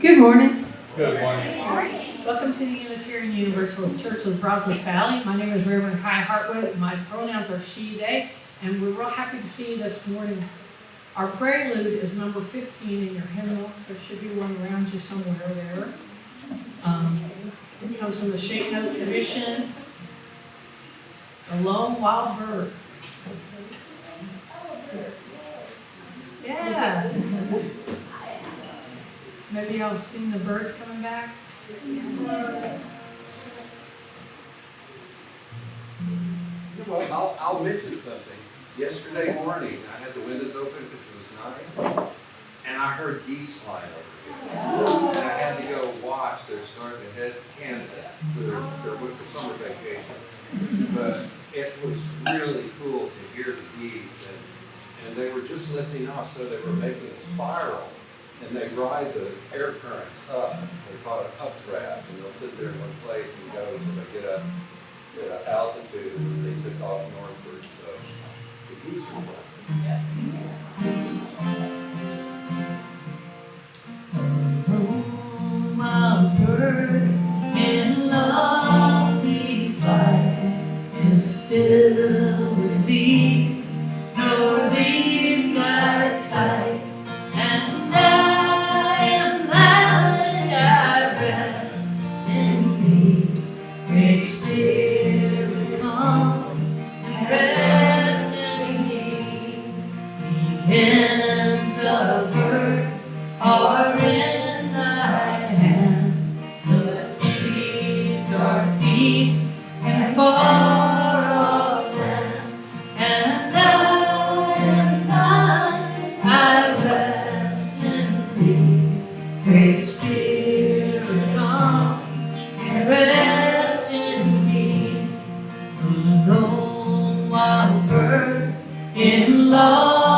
Good morning. Good morning. Welcome to the Unitarian Universalist Church of the Brazos Valley. My name is Reverend Kiya Heartwood. My pronouns are she, they, and we're real happy to see you this morning. Our prelude is number 15 in your hymnal. There should be one around you somewhere there. It comes from the Shape Note tradition. The Lone Wild Bird. Yeah. Maybe I'll sing the birds coming back. Well, I'll mention something. Yesterday morning, I had the windows open because it was nice, and I heard geese flying over here. And I had to go watch. They're starting to head to Canada for their winter summer vacation. But it was really cool to hear the geese, and they were just lifting off, so they were making a spiral. And they ride the air currents up. They call it updraft, and they'll sit there in one place and go until they get up at altitude, and they took off northward. So the geese are Oh, wild bird in lovely flight is still with thee, nor leaves thy sight. And I rest in thee, great Spirit, come and rest in me. The ends of earth are in thy hand, the seas are deep and far off land, and I rest in thee, great Spirit, come and rest in me. The lone wild bird in love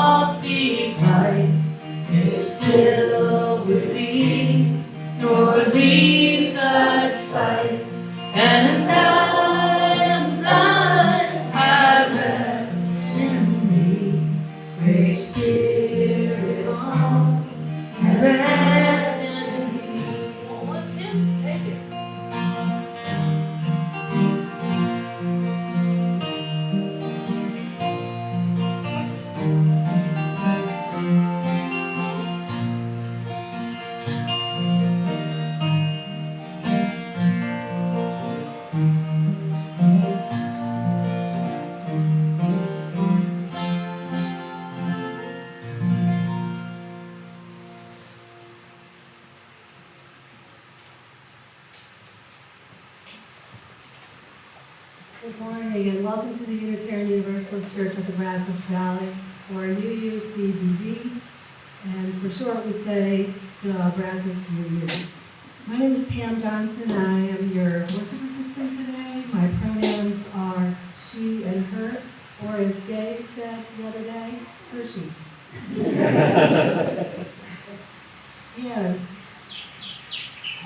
morning and welcome to the Unitarian Universalist Church of the Brazos Valley, or UUCBV, and for short we say the Brazos UU. My name is Pam Johnson. I am your worship assistant today. My pronouns are she and her, or as Gay said the other day, her, she. And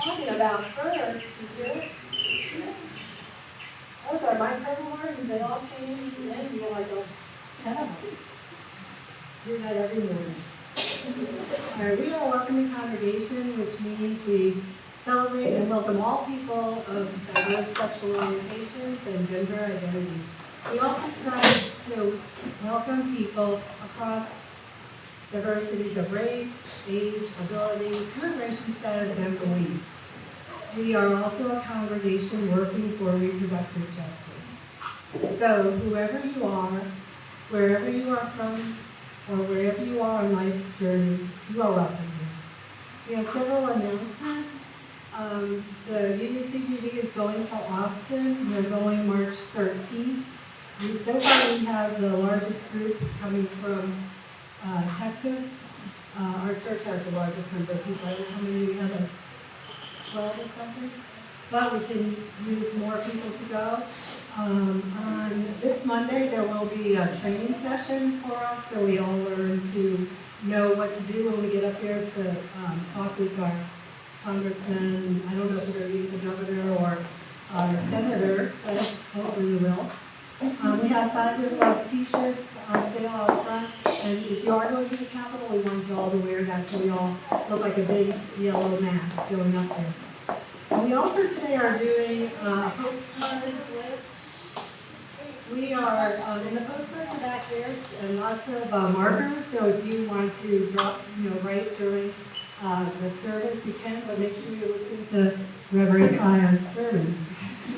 talking about her, those are my purple hearts. They all came in, and you're like, oh, tell. Do that every morning. All right, we are a welcoming congregation, which means we celebrate and welcome all people of diverse sexual orientations and gender identities. We also strive to welcome people across diversities of race, age, ability, immigration status, and belief. We are also a congregation working for reproductive justice. So whoever you are, wherever you are from, or wherever you are on life's journey, you are welcome here. We have several announcements. The UUCBV is going to Austin. We're going March 13th. So far we have the largest group coming from Texas. Our church has the largest number of people. I don't know how many we have, 12 or something, but we can use more people to go. On this Monday, there will be a training session for us, so we all learn to know what to do when we get up there to talk with our congressman. I don't know if we're going to meet the governor or our senator, but hopefully we will. We have Side with Love t-shirts on sale out front, and if you are going to the Capitol, we want you all to wear that so we all look like a big yellow mass going up there. And we also today are doing postcard lists. We are in the postcards back there and lots of markers, so if you want to drop, write during the service, you can, but make sure you listen to Reverend Kiya's sermon.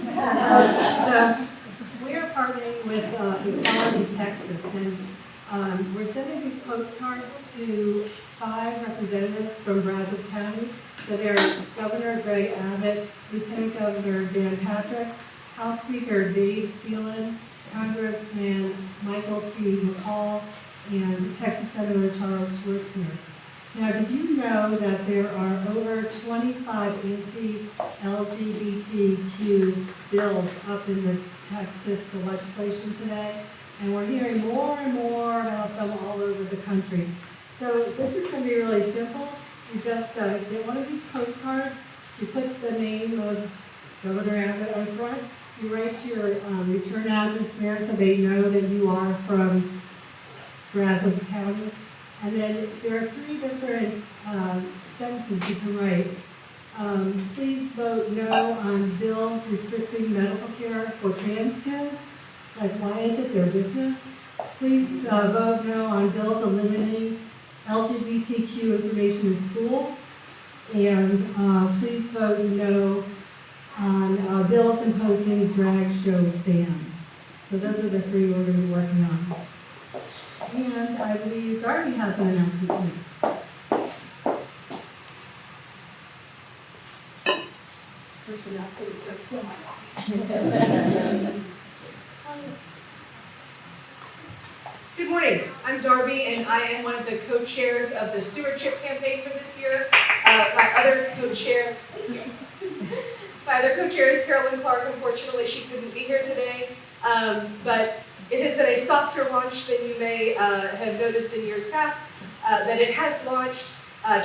So we are partnering with Equality Texas, and we're sending these postcards to 5 representatives from Brazos County. So they're Governor Greg Abbott, Lieutenant Governor Dan Patrick, House Speaker Dave Phelan, Congressman Michael T. McCall, and Texas Senator Charles Schwarzenegger. Now, did you know that there are over 25 anti-LGBTQ bills up in the Texas legislation today? And we're hearing more and more about them all over the country. So this is going to be really simple. You just get one of these postcards, you put the name of Governor Abbott on front, you write your return address there so they know that you are from Brazos County. And then there are 3 different sentences you can write. Please vote no on bills restricting medical care for trans kids. Like, why is it their business? Please vote no on bills eliminating LGBTQ information in schools. And please vote no on bills imposing drag show bans. So those are the 3 we're going to be working on. And I believe Darby has an announcement to make. First announcement, so still Good morning. I'm Darby, and I am one of the co-chairs of the stewardship campaign for this year. My other co-chair is Carolyn Clark. Unfortunately, she couldn't be here today, but it has been a softer launch than you may have noticed in years past, that it has launched.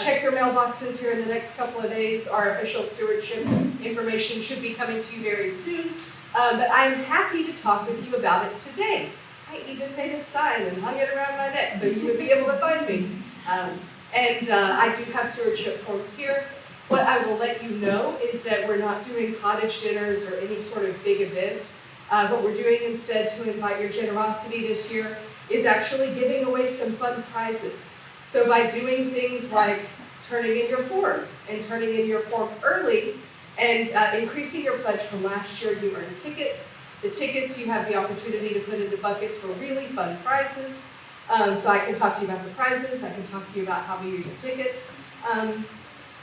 Check your mailboxes here in the next couple of days. Our official stewardship information should be coming to you very soon. But I'm happy to talk with you about it today. I even made a sign and hung it around my neck so you would be able to find me. I do have stewardship forms here. What I will let you know is that we're not doing cottage dinners or any sort of big event. What we're doing instead to invite your generosity this year is actually giving away some fun prizes. So by doing things like turning in your form and turning in your form early and increasing your pledge from last year, you earn tickets. The tickets you have the opportunity to put into buckets for really fun prizes. So I can talk to you about the prizes, I can talk to you about how we use tickets. And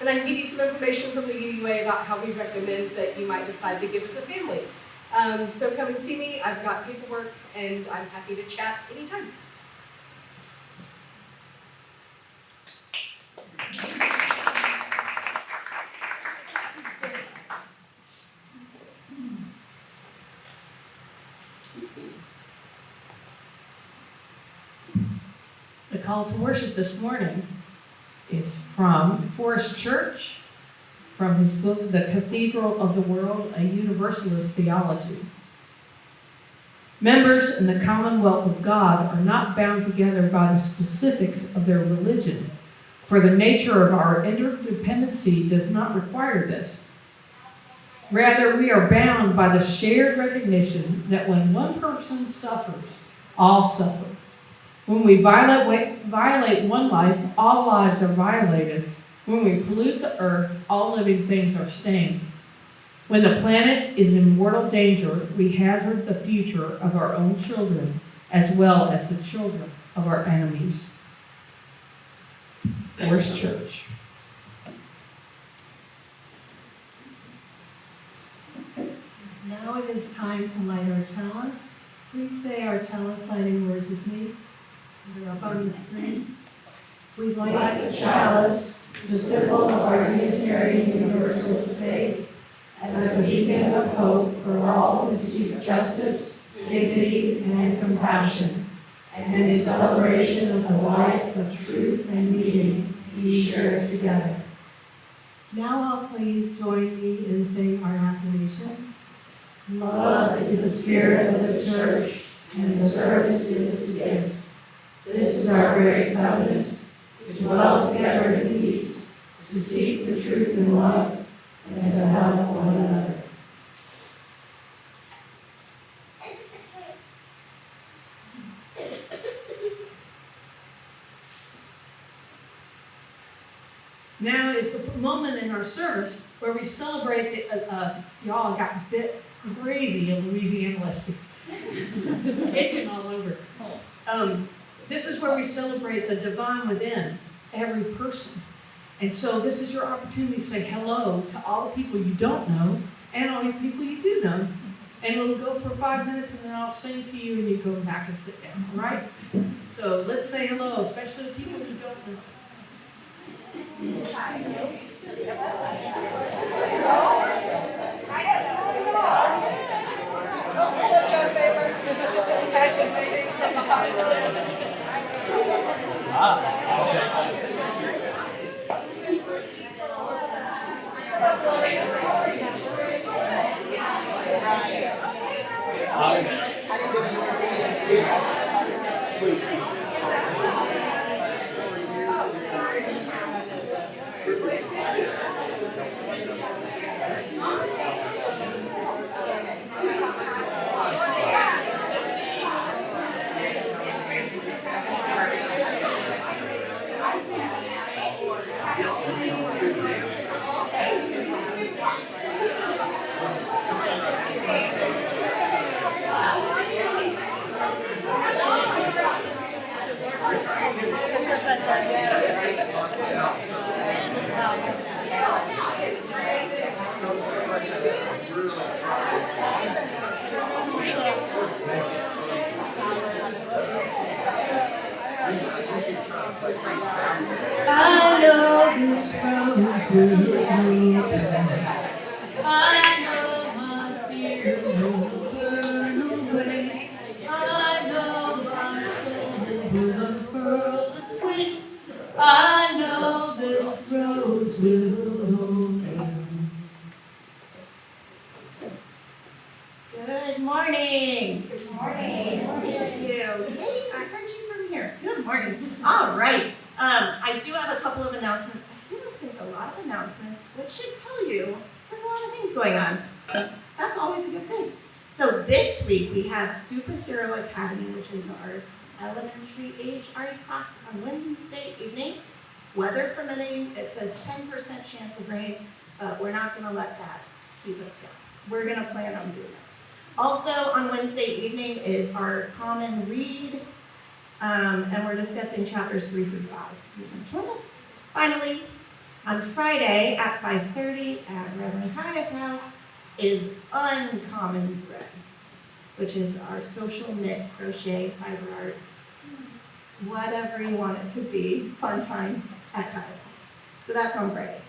I can give you some information from the UUA about how we recommend that you might decide to give as a family. So come and see me. I've got paperwork, and I'm happy to chat anytime. The call to worship this morning is from Forest Church, from his book, The Cathedral of the World, A Universalist Theology. Members in the commonwealth of God are not bound together by the specifics of their religion, for the nature of our interdependency does not require this. Rather, we are bound by the shared recognition that when one person suffers, all suffer. When we violate one life, all lives are violated. When we pollute the earth, all living things are stained. When the planet is in mortal danger, we hazard the future of our own children, as well as the children of our enemies. Forest Church. Now it is time to light our chalice. Please say our chalice lighting words with me. They're up on the screen. We light the chalice, the symbol of our Unitarian Universalist faith, as a beacon of hope for all who seek justice, dignity, and compassion, and in celebration of the life of truth and meaning we share together. Now I'll please join me in saying our affirmation. Love is the spirit of the church, and the service is its gift. This is our great covenant, to dwell together in peace, to seek the truth in love, and to help one another. Now is the moment in our service where we celebrate y'all got a bit crazy in Louisiana last week. Just itching all over. This is where we celebrate the divine within every person. And so this is your opportunity to say hello to all the people you don't know and all the people you do know. And we'll go for 5 minutes and then I'll sing to you and you go back and sit down, all right? So let's say hello, especially the people you don't know. Pageant waving from behind us. I know this road will open. I know my fear will burn away. I know my soul will unfurl its wings. I know this road will open. Good morning. Good morning. Thank you. Hey, I heard you from here. Good morning. All right. I do have a couple of announcements. I feel like there's a lot of announcements, which should tell you there's a lot of things going on. That's always a good thing. So this week we have Superhero Academy, which is our elementary age RE class on Wednesday evening. Weather permitting, it says 10% chance of rain, but we're not going to let that keep us down. We're going to plan on doing it. Also on Wednesday evening is our common read, and we're discussing chapters 3 through 5. You can join us. Finally, on Friday at 5:30 at Reverend Kiya's house, is Uncommon Threads, which is our social knit, crochet, fiber arts, whatever you want it to be, fun time at Kaya's house. So that's on Friday.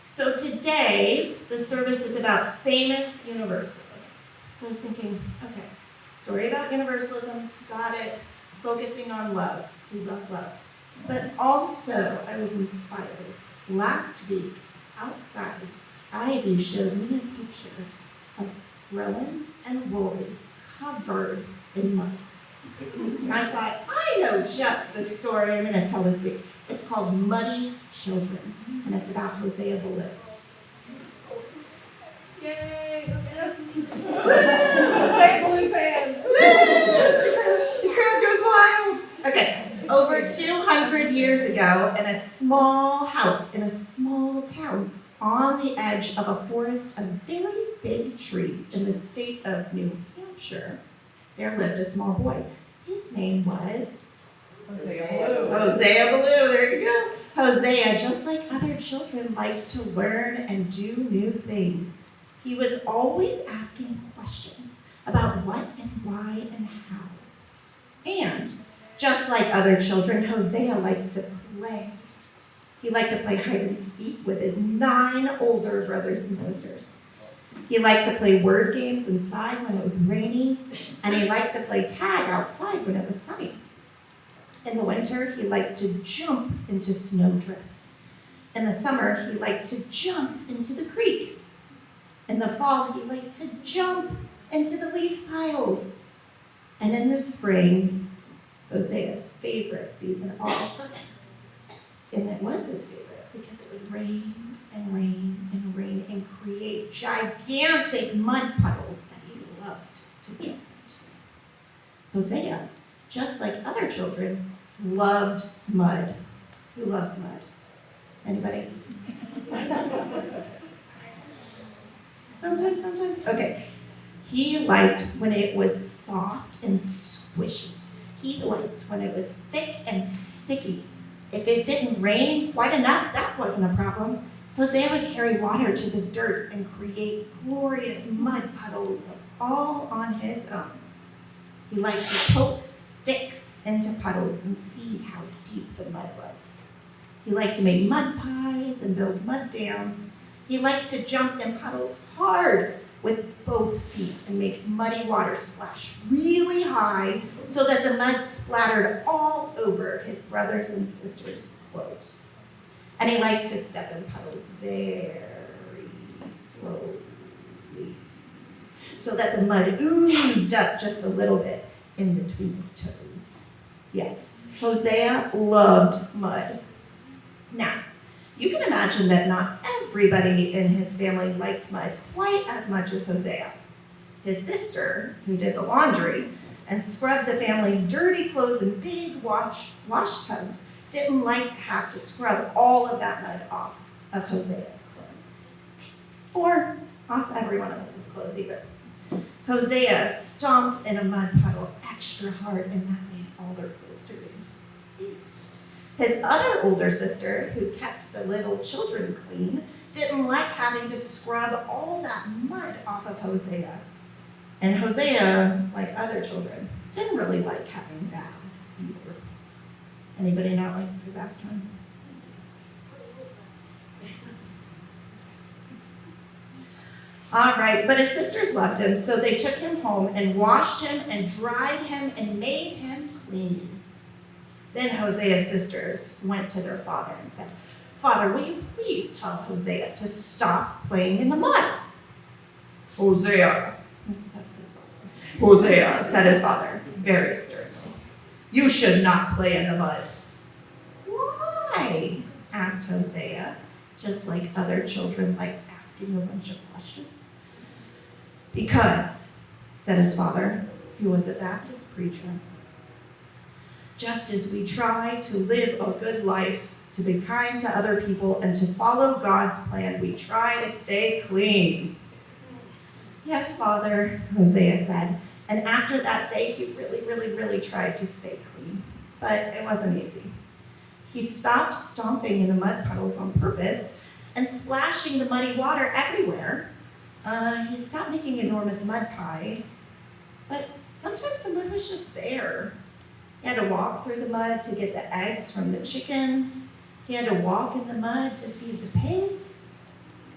So today, the service is about famous Universalists. So I was thinking, okay, story about Universalism, got it, focusing on love. We love love. But also, I was inspired. Last week, outside, Ivy showed me a picture of Rowan and Rory covered in mud. And I thought, I know just the story I'm going to tell this week. It's called Muddy Children, and it's about Hosea Baloo. Yay! Say Blue fans! The crowd goes wild. Okay, over 200 years ago, in a small house in a small town on the edge of a forest of very big trees in the state of New Hampshire, there lived a small boy. His name was Hosea Blue. Hosea Baloo, there you go. Hosea, just like other children, liked to learn and do new things. He was always asking questions about what and why and how. And just like other children, Hosea liked to play. He liked to play hide and seek with his 9 older brothers and sisters. He liked to play word games inside when it was rainy, and he liked to play tag outside when it was sunny. In the winter, he liked to jump into snowdrifts. In the summer, he liked to jump into the creek. In the fall, he liked to jump into the leaf piles. And in the spring, Hosea's favorite season of all, and it was his favorite because it would rain and rain and rain and create gigantic mud puddles that he loved to jump into. Hosea, just like other children, loved mud. Who loves mud? Anybody? Sometimes. Okay. He liked when it was soft and squishy. He liked when it was thick and sticky. If it didn't rain quite enough, that wasn't a problem. Hosea would carry water to the dirt and create glorious mud puddles all on his own. He liked to poke sticks into puddles and see how deep the mud was. He liked to make mud pies and build mud dams. He liked to jump in puddles hard with both feet and make muddy water splash really high so that the mud splattered all over his brothers and sisters' clothes. And he liked to step in puddles very slowly so that the mud oozed up just a little bit in between his toes. Yes, Hosea loved mud. Now, you can imagine that not everybody in his family liked mud quite as much as Hosea. His sister, who did the laundry and scrubbed the family's dirty clothes in big wash tubs, didn't like to have to scrub all of that mud off of Hosea's clothes. Or off everyone else's clothes either. Hosea stomped in a mud puddle extra hard, and that made all their clothes dirty. His other older sister, who kept the little children clean, didn't like having to scrub all that mud off of Hosea. And Hosea, like other children, didn't really like having baths either. Anybody not like the bath time? All right, but his sisters loved him, so they took him home and washed him and dried him and made him clean. Then Hosea's sisters went to their father and said, "Father, will you please tell Hosea to stop playing in the mud?" "Hosea," that's his father. "Hosea," said his father, very sternly, "you should not play in the mud." "Why?" asked Hosea, just like other children liked asking a bunch of questions. "Because," said his father, who was a Baptist preacher, "just as we try to live a good life, to be kind to other people, and to follow God's plan, we try to stay clean." "Yes, Father," Hosea said, and after that day, he really tried to stay clean, but it wasn't easy. He stopped stomping in the mud puddles on purpose and splashing the muddy water everywhere He stopped making enormous mud pies, but sometimes the mud was just there. He had to walk through the mud to get the eggs from the chickens. He had to walk in the mud to feed the pigs.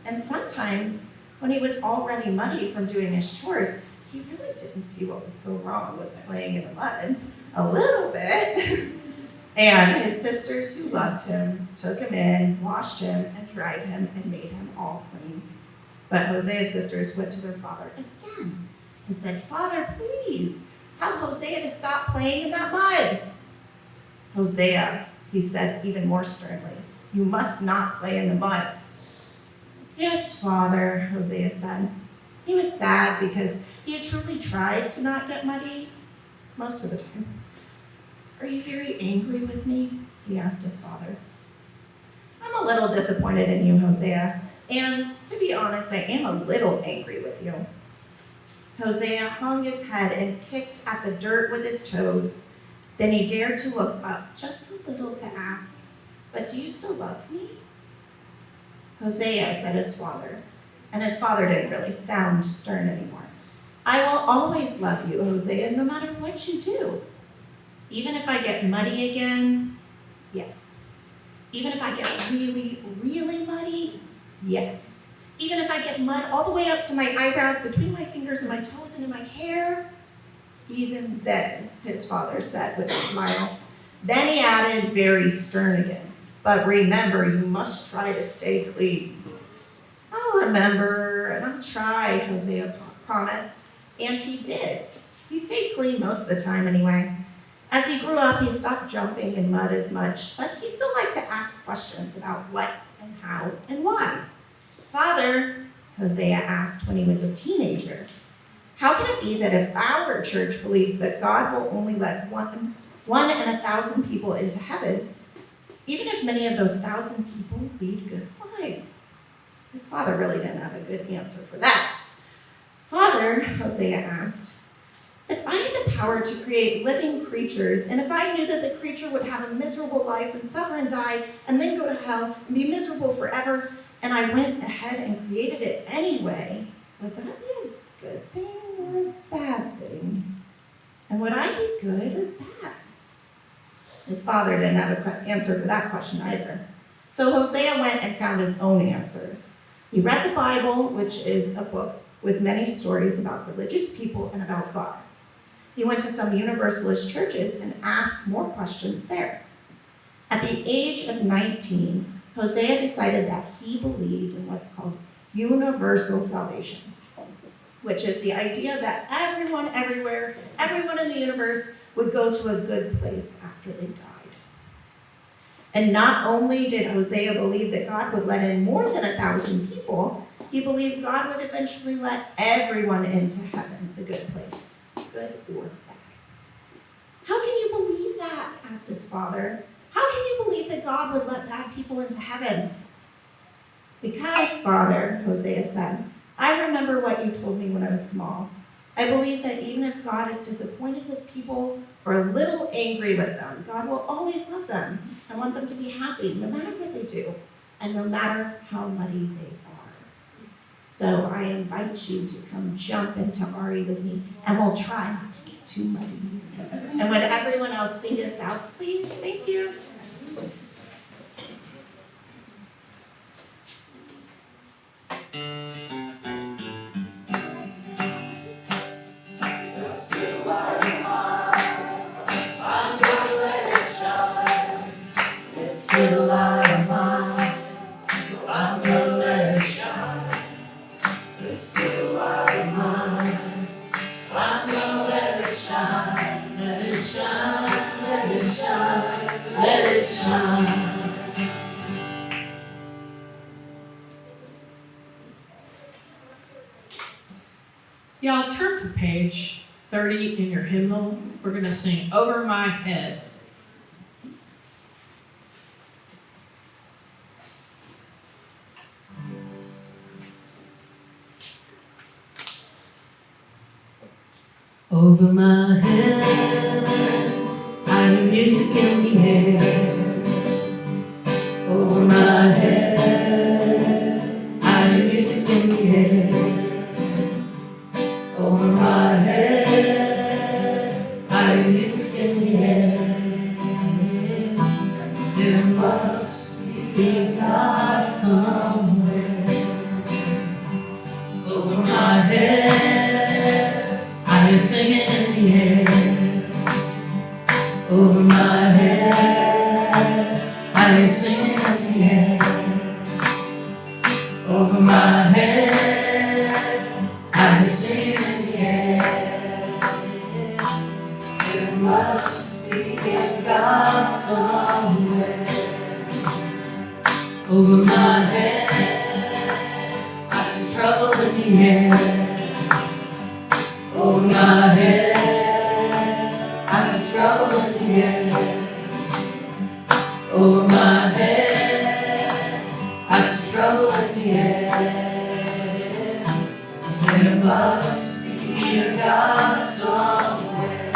And sometimes, when he was already muddy from doing his chores, he really didn't see what was so wrong with playing in the mud. A little bit. And his sisters who loved him took him in, washed him, and dried him, and made him all clean. But Hosea's sisters went to their father again and said, "Father, please, tell Hosea to stop playing in that mud." "Hosea," he said even more sternly, "you must not play in the mud." "Yes, Father," Hosea said. He was sad because he had truly tried to not get muddy most of the time. "Are you very angry with me?" he asked his father. "I'm a little disappointed in you, Hosea, and to be honest, I am a little angry with you." Hosea hung his head and kicked at the dirt with his toes. Then he dared to look up just a little to ask, "But do you still love me?" "Hosea," said his father, and his father didn't really sound stern anymore. "I will always love you, Hosea, no matter what you do. Even if I get muddy again, yes. Even if I get really, really muddy, yes. Even if I get mud all the way up to my eyebrows, between my fingers and my toes and in my hair, even then," his father said with a smile. Then he added, very stern again, "But remember, you must try to stay clean." "I'll remember, and I'll try," Hosea promised, and he did. He stayed clean most of the time anyway. As he grew up, he stopped jumping in mud as much, but he still liked to ask questions about what and how and why. "Father," Hosea asked when he was a teenager, "how can it be that if our church believes that God will only let one in 1,000 people into heaven, even if many of those 1,000 people lead good lives?" His father really didn't have a good answer for that. "Father," Hosea asked, "if I had the power to create living creatures, and if I knew that the creature would have a miserable life and suffer and die, and then go to hell and be miserable forever, and I went ahead and created it anyway, would that be a good thing or a bad thing? And would I be good or bad?" His father didn't have an answer for that question either. So Hosea went and found his own answers. He read the Bible, which is a book with many stories about religious people and about God. He went to some Universalist churches and asked more questions there. At the age of 19, Hosea decided that he believed in what's called universal salvation, which is the idea that everyone, everywhere, everyone in the universe would go to a good place after they died. And not only did Hosea believe that God would let in more than 1,000 people, he believed God would eventually let everyone into heaven, the good place, good or bad. "How can you believe that?" asked his father. "How can you believe that God would let bad people into heaven?" "Because, Father," Hosea said, "I remember what you told me when I was small. I believe that even if God is disappointed with people or a little angry with them, God will always love them and want them to be happy no matter what they do and no matter how muddy they are. So I invite you to come jump into Ari with me, and we'll try not to get too muddy." And would everyone else sing us out, please? Thank you. Little light of mine, I'm gonna let it shine. This little light of mine, I'm gonna let it shine. Let it shine, let it shine, let it shine. Y'all turn to page 30 in your hymnal. We're gonna sing "Over My Head." Over my head, I hear music in the air. Over my head, I hear music in the air. over my head. I can sing in the air. Over my head, I can sing in the air. There must be a God somewhere. Over my head, I see trouble in the air. Over my head, I see trouble in the air. Over my head, I see trouble in the air. There must be a God somewhere.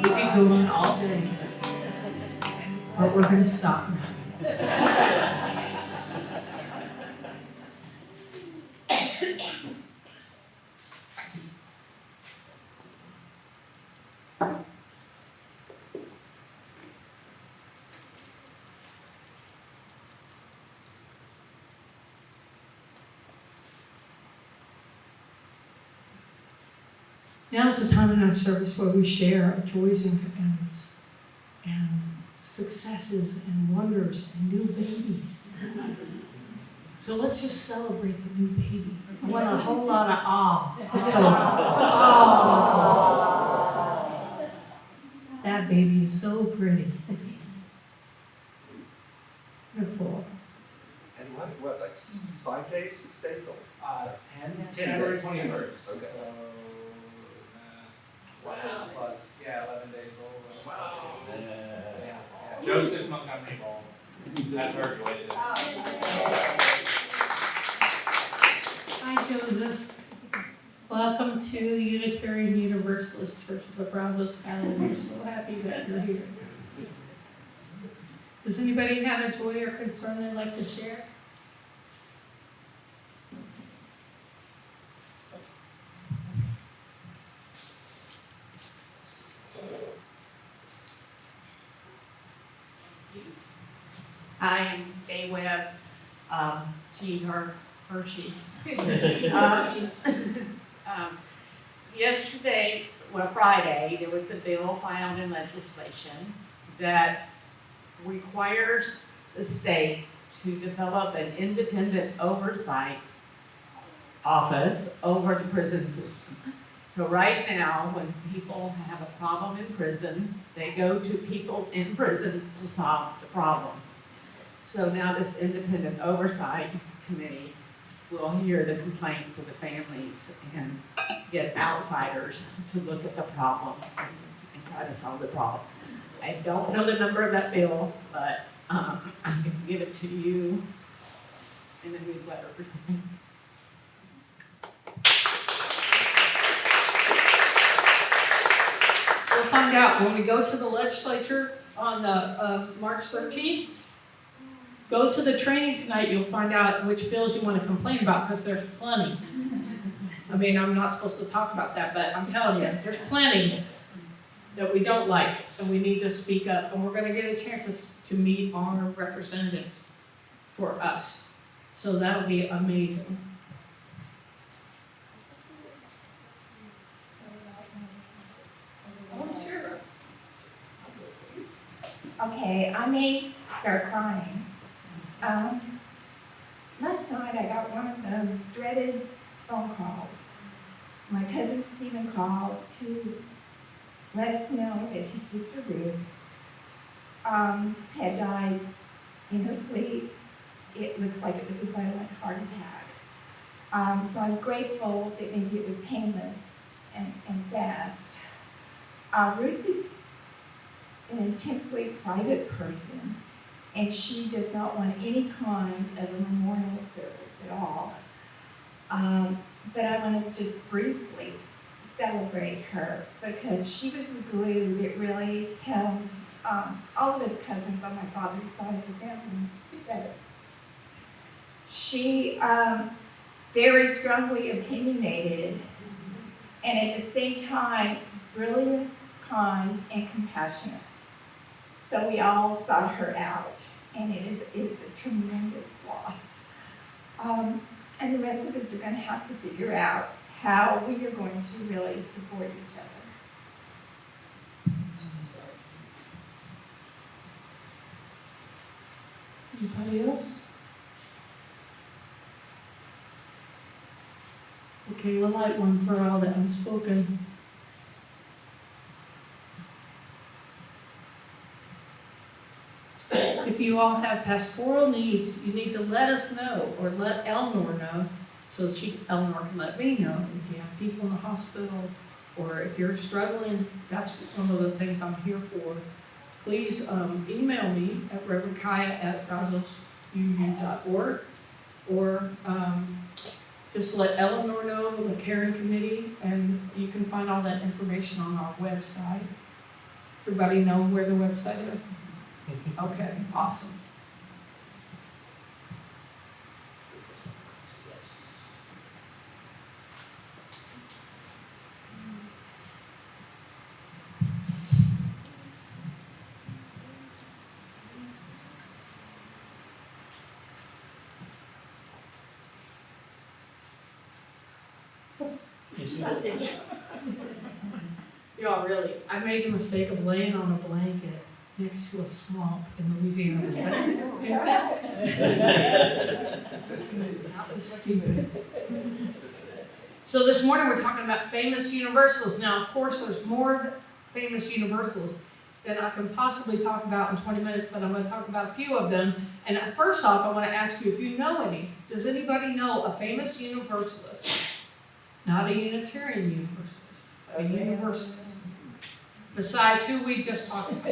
We could go on all day, but we're going to stop now. Now is the time in our service where we share our joys and successes and wonders and new babies. So let's just celebrate the new baby. I want a whole lot of awe. Let's go. Oh. That baby is so pretty. Wonderful. And what, like 5 days, 6 days old? 10 January days. 21st. Okay. So, plus, 11 days old. Wow. Yeah. Joseph Montgomery Ball. That's our joy today. Hi, Joseph. Welcome to Unitarian Universalist Church of the Brazos family. We're so happy that you're here. Does anybody have a joy or concern they'd like to share? I am Faye Webb, she, her, she. Yesterday, Friday, there was a bill filed in legislation that requires the state to develop an independent oversight office over the prison system. So right now, when people have a problem in prison, they go to people in prison to solve the problem. So now this independent oversight committee will hear the complaints of the families and get outsiders to look at the problem and try to solve the problem. I don't know the number of that bill, but I can give it to you in the newsletter or something. We'll find out when we go to the legislature on the March 13th. Go to the training tonight, you'll find out which bills you want to complain about, because there's plenty. I mean, I'm not supposed to talk about that, but I'm telling you, there's plenty that we don't like, and we need to speak up, and we're going to get a chance to meet our representative for us. So that'll be amazing. Oh, sure. Okay, I may start crying. Last night I got one of those dreaded phone calls. My cousin Stephen called to let us know that his sister Ruth had died in her sleep. It looks like it was a silent heart attack. So I'm grateful that maybe it was painless and fast. Ruth is an intensely private person, and she does not want any kind of a memorial service at all. But I want to just briefly celebrate her, because she was the glue that really held all of his cousins on my father's side of the family together. She very strongly opinionated, and at the same time, brilliant, kind, and compassionate. So we all sought her out, and it is a tremendous loss. And the rest of us are going to have to figure out how we are going to really support each other. Anybody else? Okay, we'll light one for all the unspoken. If you all have pastoral needs, you need to let us know or let Eleanor know, so Eleanor can let me know if you have people in the hospital or if you're struggling. That's one of the things I'm here for. Please email me at reverendkiya@brazosuu.org or just let Eleanor know, the caring committee, and you can find all that information on our website. Everybody know where the website is? Okay, awesome. Y'all really, I made the mistake of laying on a blanket next to a swamp in Louisiana. Was that stupid? That was stupid. So this morning we're talking about famous Universalists. Now, of course, there's more famous Universalists than I can possibly talk about in 20 minutes, but I'm going to talk about a few of them. And first off, I want to ask you if you know any. Does anybody know a famous Universalist? Not a Unitarian Universalist, a Universalist. Besides who we just talked about.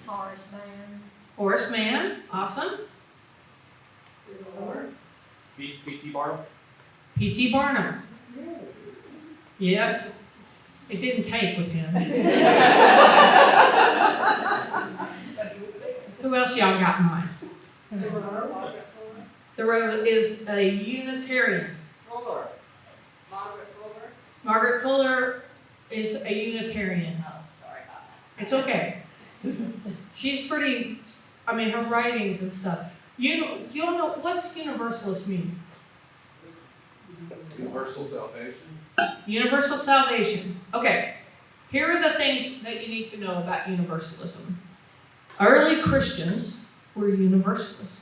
Horace Mann. Horace Mann, awesome. P.T. Barnum? P.T. Barnum. Yep. It didn't take with him. Who else y'all got in mind? Thoreau is a Unitarian. Fuller. Margaret Fuller is a Unitarian. Oh, sorry about that. It's okay. She's pretty, I mean, her writings and stuff. You know, what's Universalist mean? Universal salvation. Universal salvation. Okay. Here are the things that you need to know about Universalism. Early Christians were Universalists.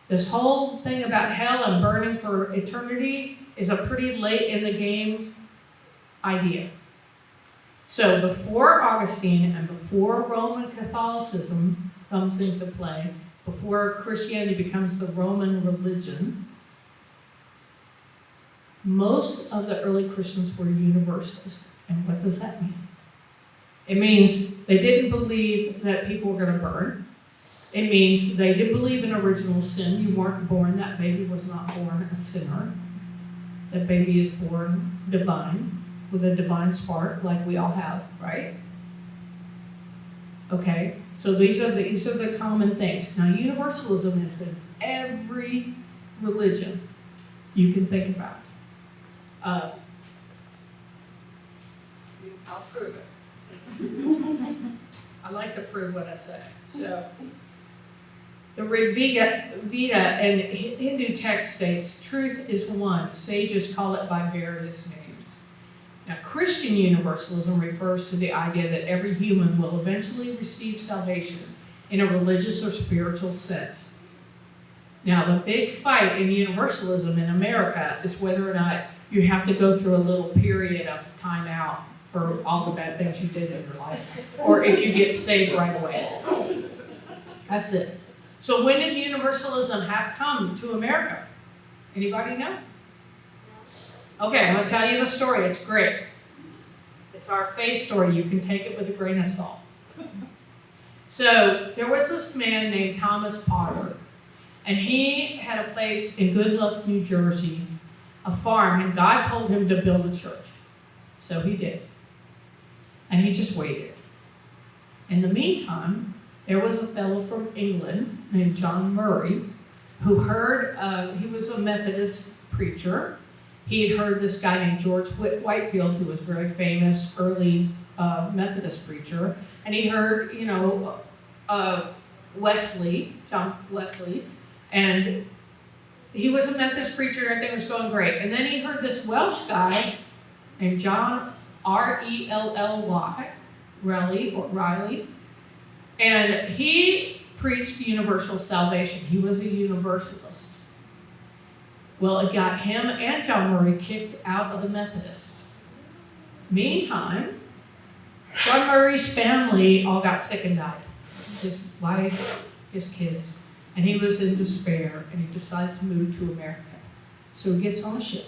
This whole thing about hell and burning for eternity is a pretty late in the game idea. So before Augustine and before Roman Catholicism comes into play, before Christianity becomes the Roman religion, most of the early Christians were Universalists. And what does that mean? It means they didn't believe that people were going to burn. It means they didn't believe in original sin. You weren't born, that baby was not born a sinner. That baby is born divine, with a divine spark like we all have, right? Okay, so these are the common things. Now, Universalism is in every religion you can think about. I'll prove it. I like to prove what I say. So, the Rig Veda and Hindu text states, truth is one. Sages call it by various names. Now, Christian Universalism refers to the idea that every human will eventually receive salvation in a religious or spiritual sense. Now, the big fight in Universalism in America is whether or not you have to go through a little period of time out for all the bad things you did in your life, or if you get saved right away. That's it. So when did Universalism have come to America? Anybody know? Okay, I'm going to tell you the story. It's great. It's our faith story. You can take it with a grain of salt. So there was this man named Thomas Potter, and he had a place in Good Luck, New Jersey, a farm, and God told him to build a church. So he did. And he just waited. In the meantime, there was a fellow from England named John Murray who heard, he was a Methodist preacher. He had heard this guy named George Whitefield, who was a very famous early Methodist preacher. And he heard, John Wesley, and he was a Methodist preacher and everything was going great. And then he heard this Welsh guy named John Relly, Riley, and he preached universal salvation. He was a Universalist. Well, it got him and John Murray kicked out of the Methodists. Meantime, John Murray's family all got sick and died. His wife, his kids. And he was in despair, and he decided to move to America. So he gets on a ship.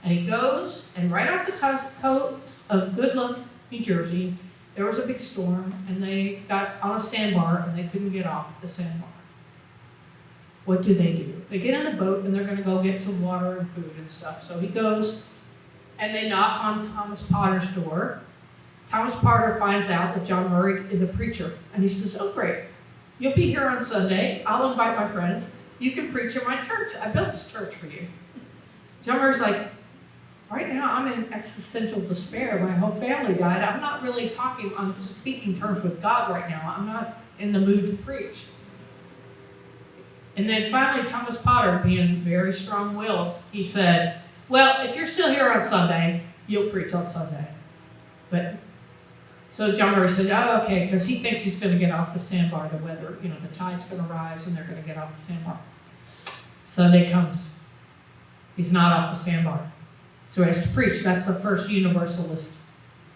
And he goes, and right off the coast of Good Luck, New Jersey, there was a big storm, and they got on a sandbar, and they couldn't get off the sandbar. What do? They get in a boat, and they're going to go get some water and food and stuff. So he goes, and they knock on Thomas Potter's door. Thomas Potter finds out that John Murray is a preacher, and he says, "Oh, great. You'll be here on Sunday. I'll invite my friends. You can preach in my church. I built this church for you." John Murray's like, "Right now I'm in existential despair. My whole family died. I'm not really on speaking terms with God right now. I'm not in the mood to preach." And then finally Thomas Potter, being very strong-willed, he said, "Well, if you're still here on Sunday, you'll preach on Sunday." So John Murray said, "Oh, okay," because he thinks he's going to get off the sandbar. The weather, the tide's going to rise and they're going to get off the sandbar. Sunday comes. He's not off the sandbar. So he has to preach. That's the first Universalist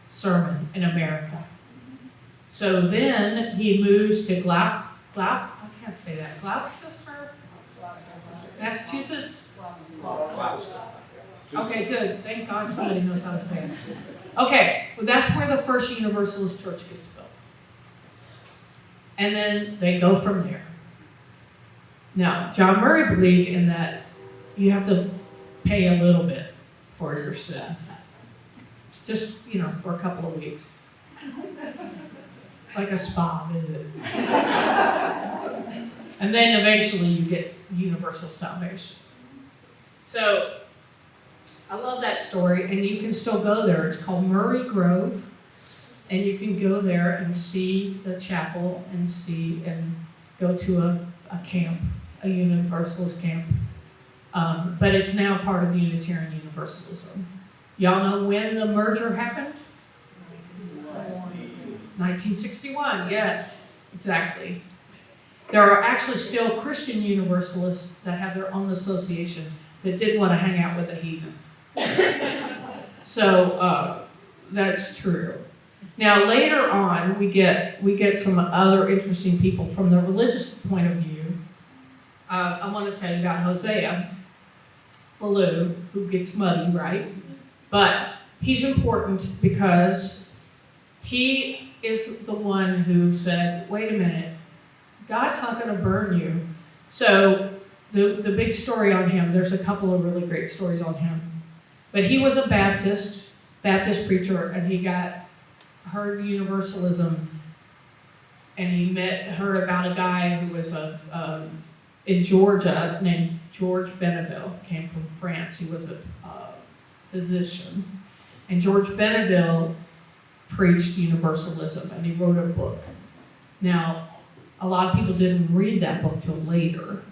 sermon in America. So then he moves to I can't say that. Gloucester? Massachusetts? Okay, good. Thank God somebody knows how to say it. Okay, well that's where the first Universalist church gets built. And then they go from there. Now, John Murray believed in that you have to pay a little bit for your sins. Just, for a couple of weeks. Like a spa visit. And then eventually you get universal salvation. So, I love that story, and you can still go there. It's called Murray Grove, and you can go there and see the chapel and go to a camp, a Universalist camp. But it's now part of the Unitarian Universalism. Y'all know when the merger happened? 1961, yes, exactly. There are actually still Christian Universalists that have their own association that didn't want to hang out with the heathens. So that's true. Now later on, we get some other interesting people from the religious point of view. I want to tell you about Hosea Ballou, who gets muddy, right? But he's important because he is the one who said, "Wait a minute, God's not going to burn you." So the big story on him, there's a couple of really great stories on him. But he was a Baptist preacher, and he heard Universalism, and he heard about a guy who was in Georgia named George Benneville, came from France. He was a physician. And George Benneville preached Universalism, and he wrote a book. Now, a lot of people didn't read that book till later.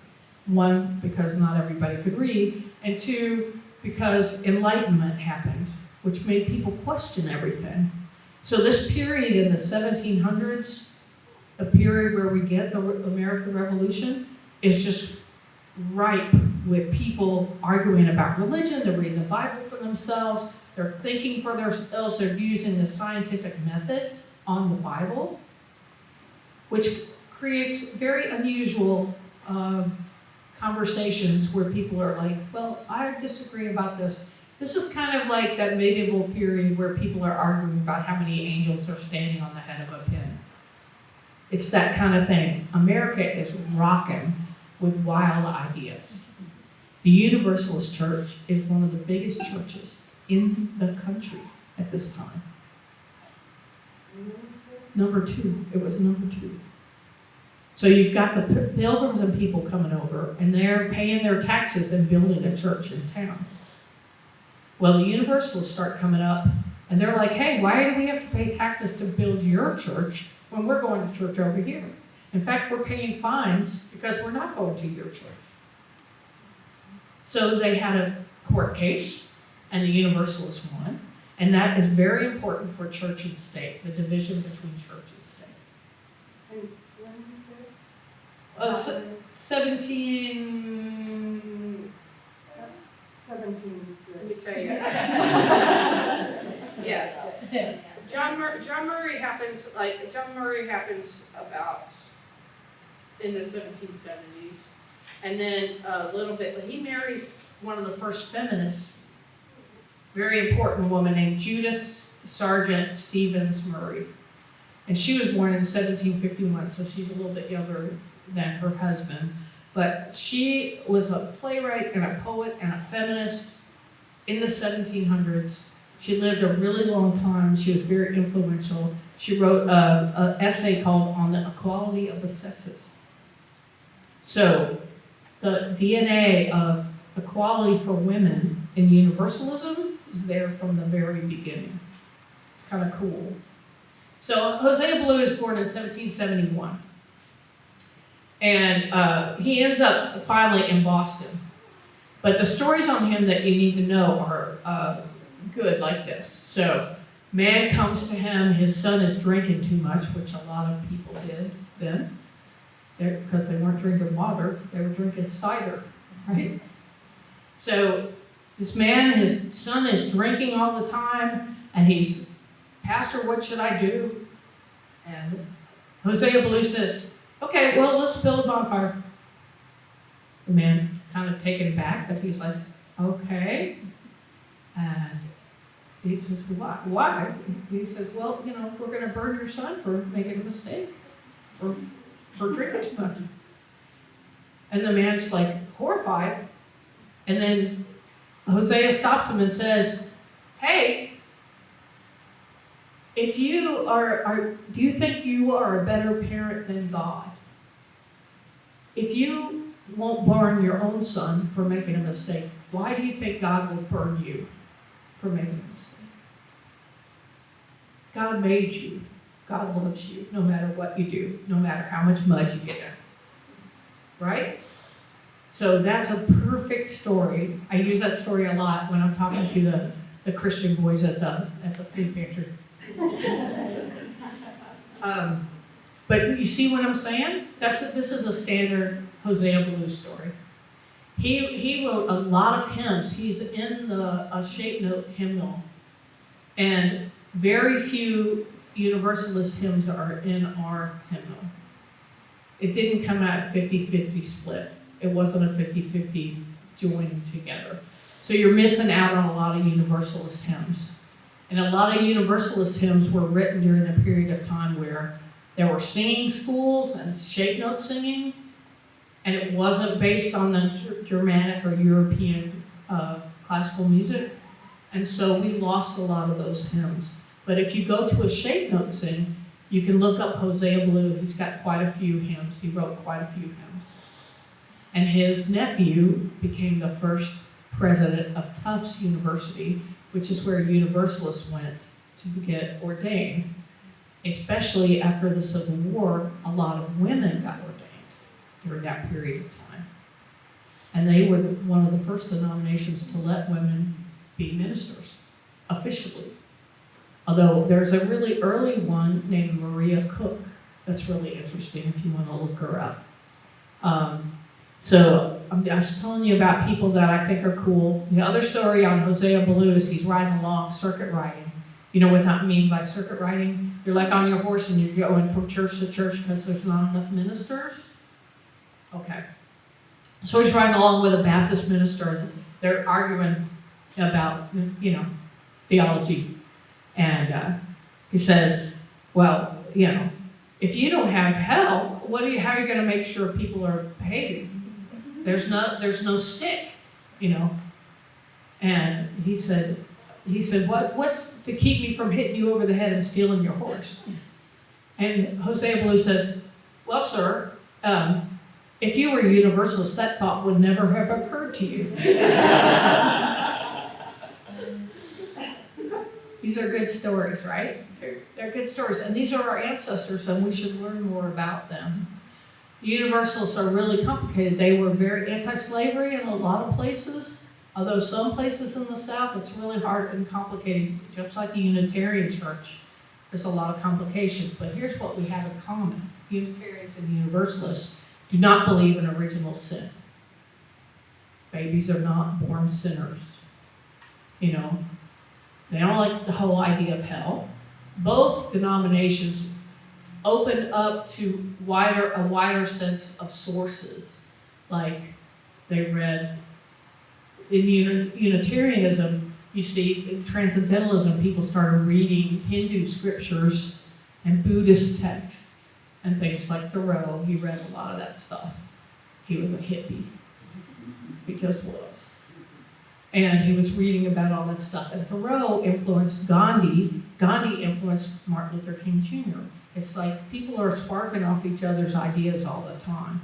One, because not everybody could read, and two, because Enlightenment happened, which made people question everything. So this period in the 1700s, the period where we get the American Revolution, is just ripe with people arguing about religion. They're reading the Bible for themselves. They're thinking for themselves. They're using the scientific method on the Bible, which creates very unusual conversations where people are like, "Well, I disagree about this." This is kind of like that medieval period where people are arguing about how many angels are standing on the head of a pin. It's that kind of thing. America is rocking with wild ideas. The Universalist Church is one of the biggest churches in the country at this time. Number 2. It was number 2. So you've got the pilgrims and people coming over, and they're paying their taxes and building a church in town. Well, the Universalists start coming up, and they're like, "Hey, why do we have to pay taxes to build your church when we're going to church over here? In fact, we're paying fines because we're not going to your church." So they had a court case, and the Universalists won, and that is very important for church and state, the division between church and state. And when was this? 17. 17 is Let good. me tell you. Yeah. John Murray happens about in the 1770s, and then a little bit. But he marries one of the first feminists, very important woman named Judith Sargent Stevens Murray, and she was born in 1751, so she's a little bit younger than her husband. But she was a playwright and a poet and a feminist in the 1700s. She lived a really long time. She was very influential. She wrote an essay called On the Equality of the Sexes. So the DNA of equality for women in Universalism is there from the very beginning. It's kind of cool. So Hosea Blue is born in 1771. And he ends up finally in Boston. But the stories on him that you need to know are good like this. So, man comes to him, his son is drinking too much, which a lot of people did then, because they weren't drinking water, they were drinking cider, right? So, this man, his son is drinking all the time, and he's, Pastor, what should I do? And Hosea Blue says, okay, well, let's build a bonfire. The man kind of taken back, but he's like, okay. And he says, why? He says, well, we're going to burn your son for making a mistake, or for drinking too much. And the man's like horrified. And then Hosea stops him and says, hey, if you do you think you are a better parent than God? If you won't burn your own son for making a mistake, why do you think God will burn you for making a mistake? God made you. God loves you no matter what you do, no matter how much mud you get in. Right? So that's a perfect story. I use that story a lot when I'm talking to the Christian boys at the food pantry. But you see what I'm saying? This is a standard Hosea Blue story. He wrote a lot of hymns. He's in the Shape Note hymnal. And very few Universalist hymns are in our hymnal. It didn't come out 50-50 split. It wasn't a 50-50 joined together. So you're missing out on a lot of Universalist hymns. And a lot of Universalist hymns were written during a period of time where there were singing schools and shape note singing, and it wasn't based on the Germanic or European classical music. And so we lost a lot of those hymns. But if you go to a shape note sing, you can look up Hosea Blue. He's got quite a few hymns. He wrote quite a few hymns. And his nephew became the first president of Tufts University, which is where Universalists went to get ordained. Especially after the Civil War, a lot of women got ordained during that period of time. And they were one of the first denominations to let women be ministers, officially. Although there's a really early one named Maria Cook that's really interesting if you want to look her up. So I'm just telling you about people that I think are cool. The other story on Hosea Blue is he's riding along, circuit riding. You know what I mean by circuit riding? You're like on your horse and you're going from church to church because there's not enough ministers? Okay. So he's riding along with a Baptist minister and they're arguing about, theology. And he says, well, if you don't have hell, how are you going to make sure people are behaving? There's no stick, And he said, what's to keep me from hitting you over the head and stealing your horse? And Hosea Blue says, well, sir, if you were a Universalist, that thought would never have occurred to you. These are good stories, right? They're good stories. And these are our ancestors, and we should learn more about them. The Universalists are really complicated. They were very anti-slavery in a lot of places. Although some places in the South, it's really hard and complicated, just like the Unitarian Church. There's a lot of complications, but here's what we have in common. Unitarians and Universalists do not believe in original sin. Babies are not born sinners. You know, they don't like the whole idea of hell. Both denominations open up to a wider sense of sources. Like they read in Unitarianism, you see, in Transcendentalism, people started reading Hindu scriptures and Buddhist texts and things like Thoreau. He read a lot of that stuff. He was a hippie. He just was. And he was reading about all that stuff. And Thoreau influenced Gandhi. Gandhi influenced Martin Luther King Jr. It's like people are sparking off each other's ideas all the time.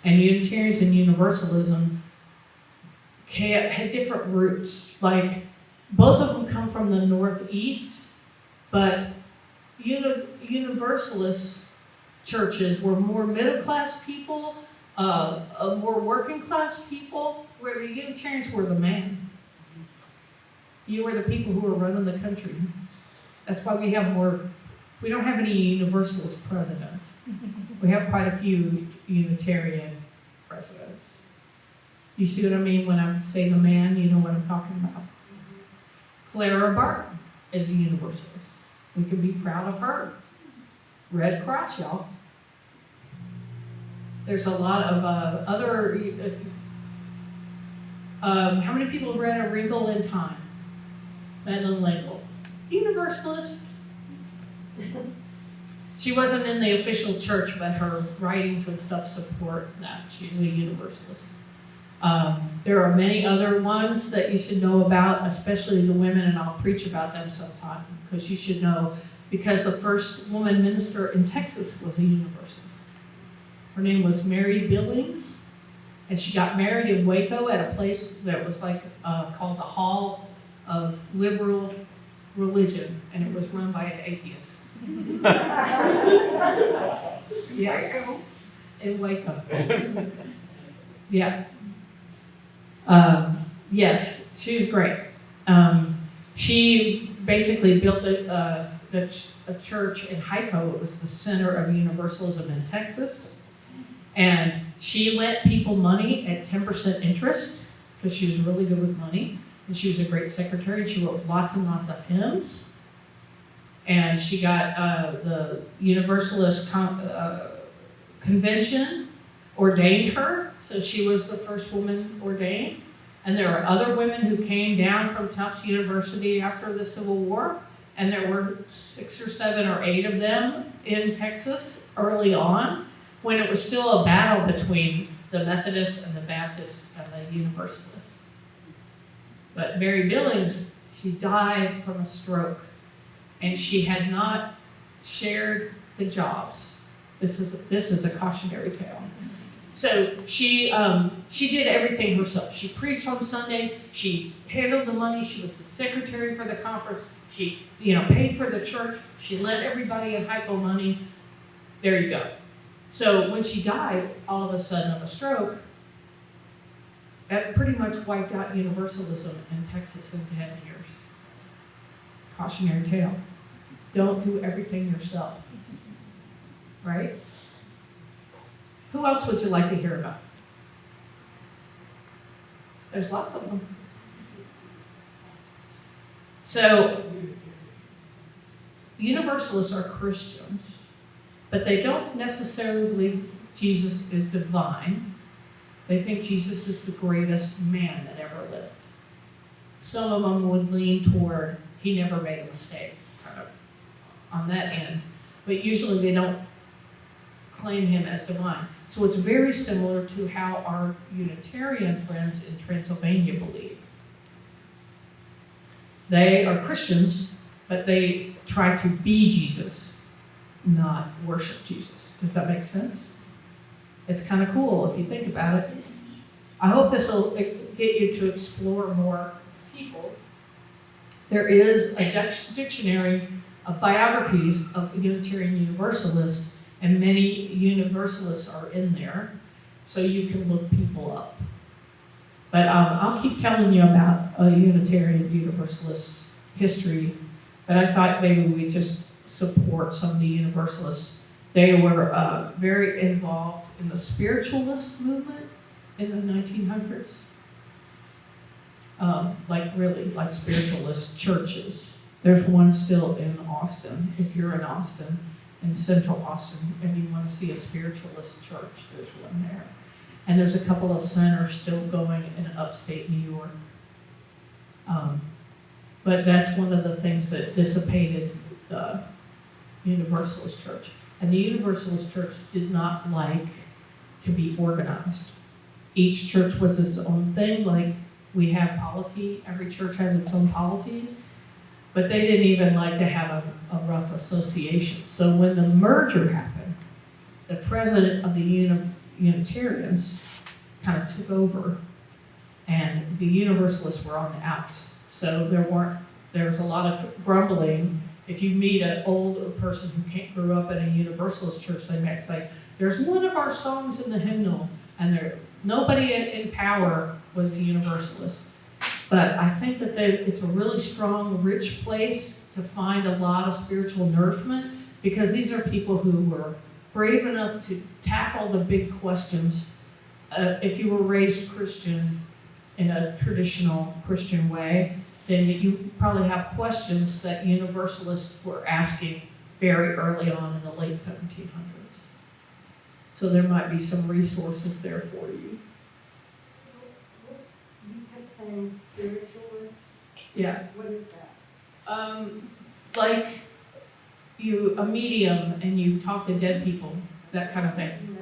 And Unitarians and Universalism had different roots. Like, both of them come from the Northeast, but Universalist churches were more middle-class people, more working-class people, where the Unitarians were the man. You were the people who were running the country. That's why we don't have any Universalist presidents. We have quite a few Unitarian presidents. You see what I mean when I say the man? You know what I'm talking about. Clara Barton is a Universalist. We can be proud of her. Red Cross, y'all. There's a lot of other. How many people have read A Wrinkle in Time? Madeline L'Engle. Universalist. She wasn't in the official church, but her writings and stuff support that. She's a Universalist. There are many other ones that you should know about, especially the women, and I'll preach about them sometime, because you should know, because the first woman minister in Texas was a Universalist. Her name was Mary Billings, and she got married in Waco at a place that was like called the Hall of Liberal Religion, and it was run by an atheist. Yeah. In Waco. Yeah. Yes, she was great. She basically built a church in Hyco. It was the center of Universalism in Texas. And she lent people money at 10% interest because she was really good with money. And she was a great secretary. And she wrote lots and lots of hymns. And she got the Universalist convention ordained her. So she was the first woman ordained. And there were other women who came down from Tufts University after the Civil War. And there were 6 or 7 or 8 of them in Texas early on, when it was still a battle between the Methodists and the Baptists and the Universalists. But Mary Billings, she died from a stroke, and she had not shared the jobs. This is a cautionary tale. So she did everything herself. She preached on Sunday. She handled the money. She was the secretary for the conference. She, paid for the church. She lent everybody in Hyco money. There you go. So when she died, all of a sudden of a stroke, that pretty much wiped out Universalism in Texas in 10 years. Cautionary tale. Don't do everything yourself. Right? Who else would you like to hear about? There's lots of them. So, Universalists are Christians, but they don't necessarily believe Jesus is divine. They think Jesus is the greatest man that ever lived. Some of them would lean toward he never made a mistake, kind of on that end. But usually they don't claim him as divine. So it's very similar to how our Unitarian friends in Transylvania believe. They are Christians, but they try to be Jesus, not worship Jesus. Does that make sense? It's kind of cool if you think about it. I hope this will get you to explore more people. There is a dictionary of biographies of Unitarian Universalists, and many Universalists are in there, so you can look people up. But I'll keep telling you about a Unitarian Universalist history, but I thought maybe we'd just support some of the Universalists They were very involved in the spiritualist movement in the 1900s. Like spiritualist churches. There's one still in Austin. If you're in Austin, in central Austin, and you want to see a spiritualist church, there's one there. And there's a couple of centers still going in upstate New York. But that's one of the things that dissipated the Universalist church. And the Universalist church did not like to be organized. Each church was its own thing, like we have polity, every church has its own polity, but they didn't even like to have a rough association. So when the merger happened, the president of the Unitarians kind of took over, and the Universalists were on the outs. So there was a lot of grumbling. If you meet an old person who grew up in a Universalist church, they might say, there's one of our songs in the hymnal, and nobody in power was a Universalist. But I think that it's a really strong, rich place to find a lot of spiritual nourishment, because these are people who were brave enough to tackle the big questions. If you were raised Christian in a traditional Christian way, then you probably have questions that Universalists were asking very early on in the late 1700s. So there might be some resources there for you. So you kept saying spiritualists. Yeah. What is that? Like a medium and you talk to dead people, that kind of thing.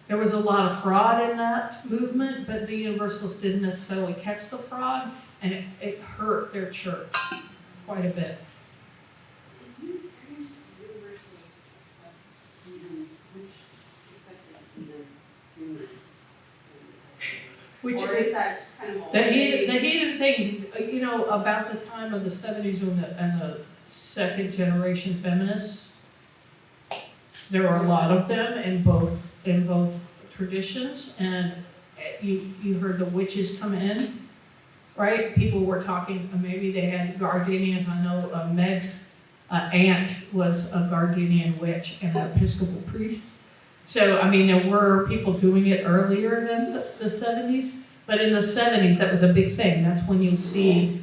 There was a lot of fraud in that movement, but the Universalists didn't necessarily catch the fraud, and it hurt their church quite a bit. Which or is that just kind of the heathen thing, about the time of the 70s and the second generation feminists, there were a lot of them in both traditions, and you heard the witches come in, right? People were talking, maybe they had Gardenians. I know Meg's aunt was a Gardenian witch and an Episcopal priest. So, there were people doing it earlier than the 70s, but in the 70s, that was a big thing. That's when you see,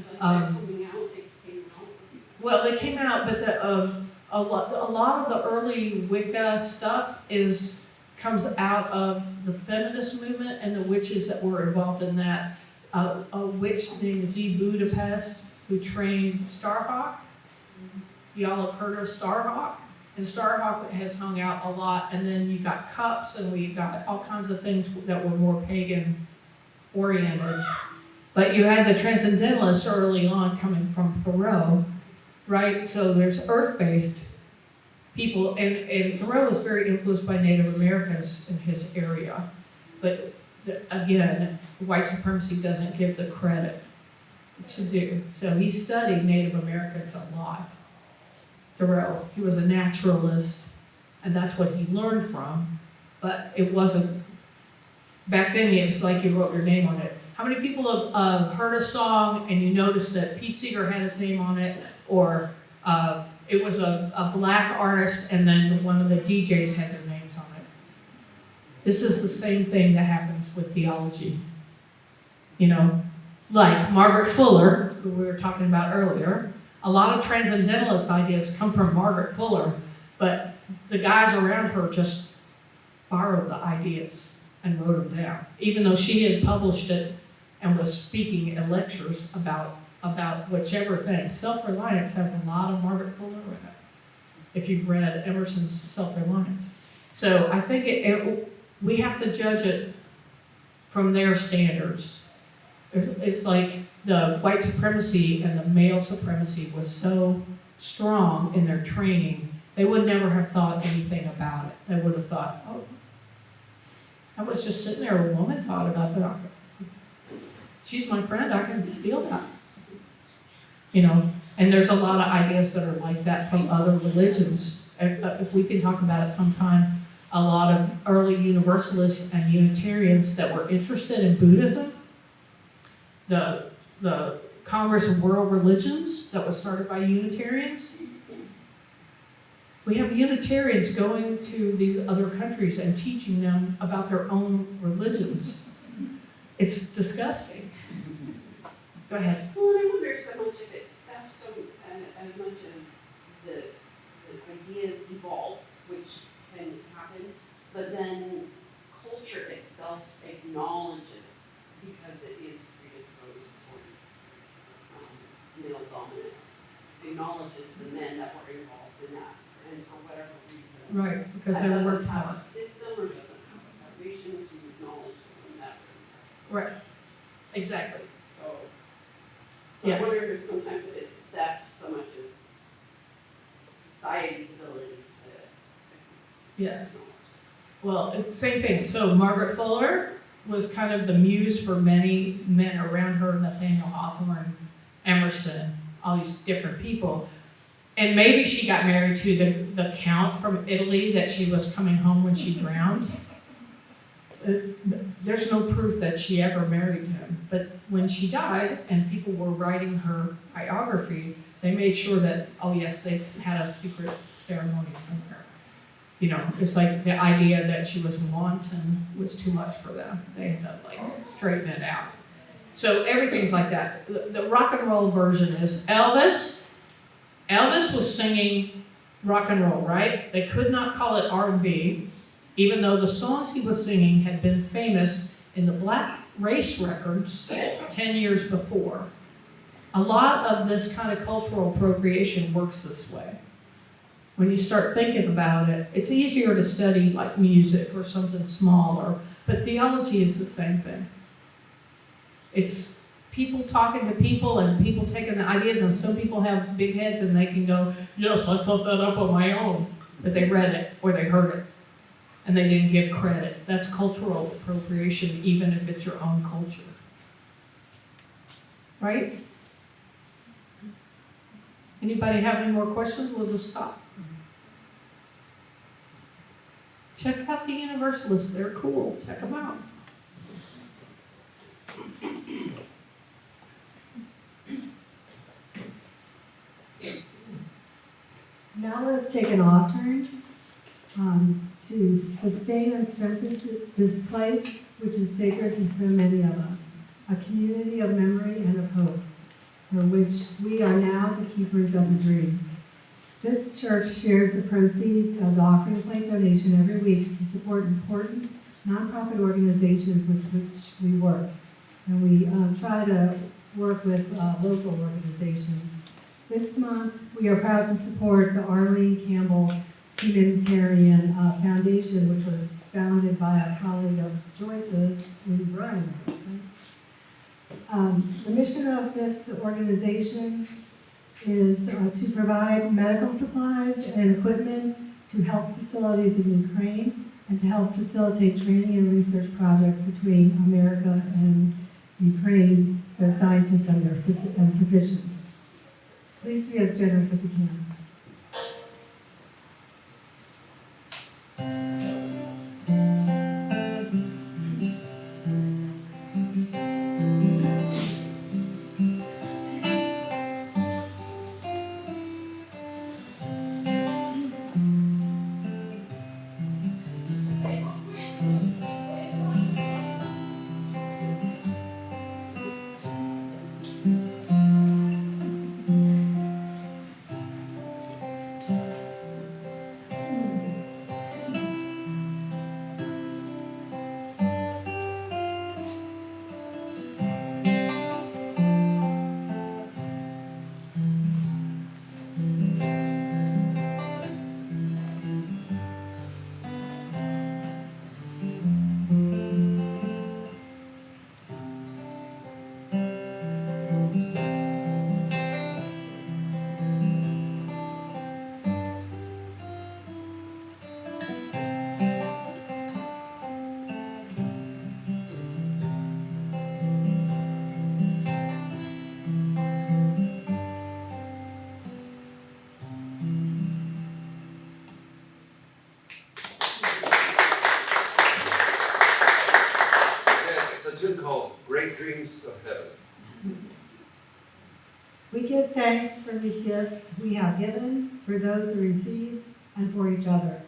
well, they came out, but a lot of the early Wicca stuff comes out of the feminist movement and the witches that were involved in that. A witch named Z. Budapest, who trained Starhawk. Y'all have heard of Starhawk? And Starhawk has hung out a lot, and then you got cups, and we got all kinds of things that were more pagan oriented. But you had the Transcendentalists early on coming from Thoreau, right? So there's earth-based people, and Thoreau was very influenced by Native Americans in his area. But again, white supremacy doesn't give the credit it should do. So he studied Native Americans a lot. Thoreau, he was a naturalist, and that's what he learned from, but it wasn't, back then it was like you wrote your name on it. How many people have heard a song and you noticed that Pete Seeger had his name on it, or it was a black artist and then one of the DJs had their names on it? This is the same thing that happens with theology. Like Margaret Fuller, who we were talking about earlier. A lot of transcendentalist ideas come from Margaret Fuller, but the guys around her just borrowed the ideas and wrote them down, even though she had published it and was speaking at lectures about whichever thing. Self-reliance has a lot of Margaret Fuller in it, if you've read Emerson's Self-Reliance. So I think we have to judge it from their standards. It's like the white supremacy and the male supremacy was so strong in their training, they would never have thought anything about it. They would have thought, oh, I was just sitting there, a woman thought about that. She's my friend, I can steal that. And there's a lot of ideas that are like that from other religions. If we can talk about it sometime, a lot of early Universalists and Unitarians that were interested in Buddhism, the Congress of World Religions that was started by Unitarians, We have Unitarians going to these other countries and teaching them about their own religions. It's disgusting. Go ahead. Well, and I wonder so much if it's stuff so as much as the ideas evolve, which tends to happen, but then culture itself acknowledges, because it is predisposed towards male dominance, acknowledges the men that were involved in that, and for whatever reason. Right, because that they were doesn't have power. a system or doesn't have a foundation to acknowledge them that. Right, exactly. So Yes. I wonder if sometimes it's theft so much as society's ability to. Yes. Well, it's the same thing. So Margaret Fuller was kind of the muse for many men around her, Nathaniel Hawthorne, Emerson, all these different people. And maybe she got married to the count from Italy that she was coming home when she drowned. There's no proof that she ever married him. But when she died and people were writing her biography, they made sure that, oh yes, they had a secret ceremony somewhere. You know, it's like the idea that she was wanton was too much for them. They had to like straighten it out. So everything's like that. The rock and roll version is Elvis. Elvis was singing rock and roll, right? They could not call it R&B, even though the songs he was singing had been famous in the black race records 10 years before. A lot of this kind of cultural appropriation works this way. When you start thinking about it, it's easier to study like music or something smaller, but theology is the same thing. It's people talking to people and people taking the ideas, and some people have big heads and they can go, yes, I thought that up on my own, but they read it or they heard it and they didn't give credit. That's cultural appropriation, even if it's your own culture. Right? Anybody have any more questions? We'll just stop. Check out the Universalists. They're cool. Check them out. Now let's take an offering to sustain and strengthen this place, which is sacred to so many of us, a community of memory and of hope, for which we are now the keepers of the dream. This church shares the proceeds of the offering plate donation every week to support important nonprofit organizations with which we work. And we try to work with local organizations. This month, we are proud to support the Arlene Campbell Humanitarian Foundation, which was founded by a colleague of Joyce's, Lee Bryan. The mission of this organization is to provide medical supplies and equipment to health facilities in Ukraine and to help facilitate training and research projects between America and Ukraine, their scientists and their physicians. Please be as generous as you can. Great dreams of heaven. We give thanks for these gifts we have given, for those who receive, and for each other.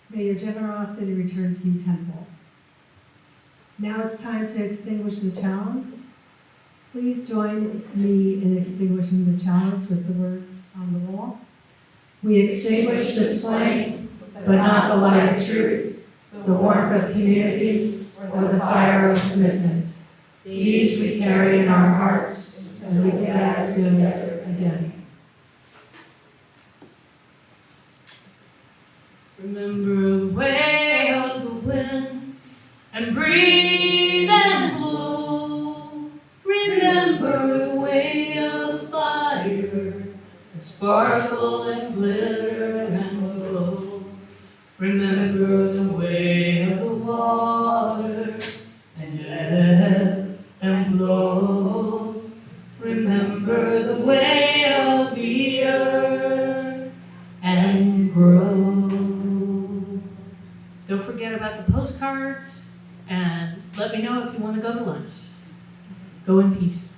May your generosity return to you tenfold. Now it's time to extinguish the chalice. Please join me in extinguishing the chalice with the words on the wall. We extinguish this flame, but not the light of truth, the warmth of community, or the fire of commitment. These we carry in our hearts as we gather together again. Remember the way of the wind and breathe and blow. Remember the way of the fire and sparkle and glitter and glow. Remember the way of the water and ebb and flow. Remember the way of the earth and grow. Don't forget about the postcards, and let me know if you want to go to lunch. Go in peace.